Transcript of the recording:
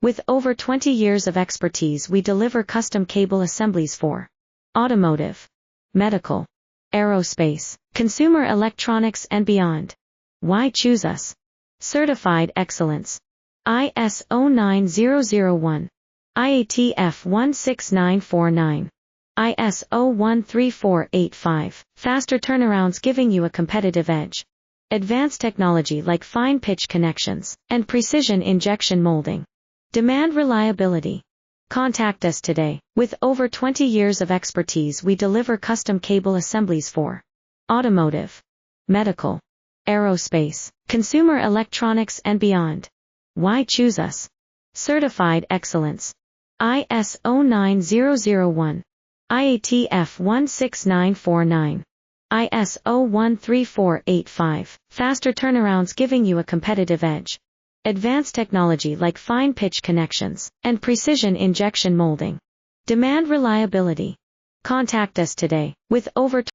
With over 20 years of expertise, we deliver custom cable assemblies for automotive, medical, aerospace, consumer electronics and beyond. Why choose us? Certified excellence. ISO 9001. IATF 16949. ISO 13485. Faster turnarounds giving you a competitive edge. Advanced technology like fine pitch connections and precision injection molding. Demand reliability. Contact us today. With over 20 years of expertise, we deliver custom cable assemblies for automotive, medical, aerospace, consumer electronics and beyond. Why choose us? Certified excellence. ISO 9001. IATF 16949. ISO 13485. Faster turnarounds giving you a competitive edge. Advanced technology like fine pitch connections and precision injection molding. Demand reliability. Contact us today. With over